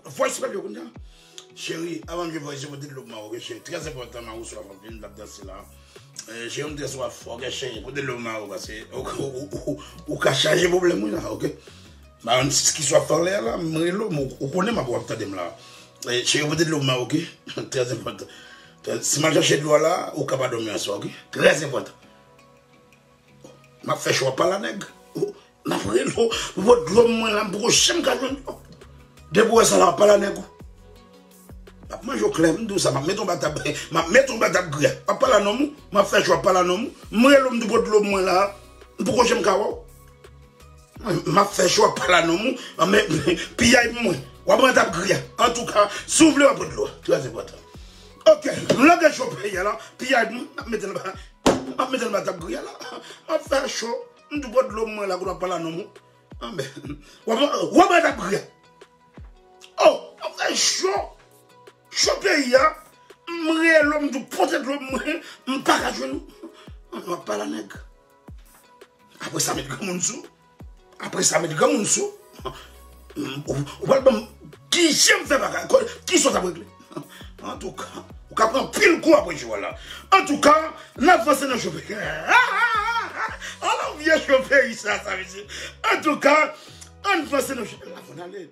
voice pas le chérie, avant que je voie sur le Maroc, c'est très important, ma ou soit une la danse là. J'ai un des soirs fort, chérie, pour le Maroc, parce que ou qu'à changer problème là, ok? Bah, ce qui soit parlé là, on connaît ma boîte de là. Chérie, vous dites le Maroc, ok? Très important. Si je cherche de l'eau là, ou capable de dormir soir, ok? Très important. Je fais choix pas la nègre. Je fais l'eau, votre l'eau, moi là, pour que je me cache. Depuis ça là, pas la nègre. Moi je clame tout ça, je mets ton batable, je mets ton batable gris. Pas la nom, je fais choix pas la nom. Moi l'homme du bout de l'eau, moi là, pour que je me cache. Je fais choix pas la nom, mais puis il y a moi. On va batable gris. En tout cas, s'ouvre le bout de l'eau. Très important. Ok, là que je suis là, puis il y a moi, je mets le batable gris là. Je fais chaud, du bout de l'eau, moi là, on va pas la nom. Mais, on va batable gris. Oh, on fait chaud. Chopé ya, m'ré l'homme du porte de l'homme, m'par à genoux. On va pas la nègre. Après ça, met comme un sou. Après ça, met comme un sou. On va pas qui j'aime faire bagarre, qui sont à régler. En tout cas, on va prendre pile coup après je vois là. En tout cas, l'avance dans chopé. On vient choper ça, ça veut dire. En tout cas, on va se dans chopé. Là, on aller.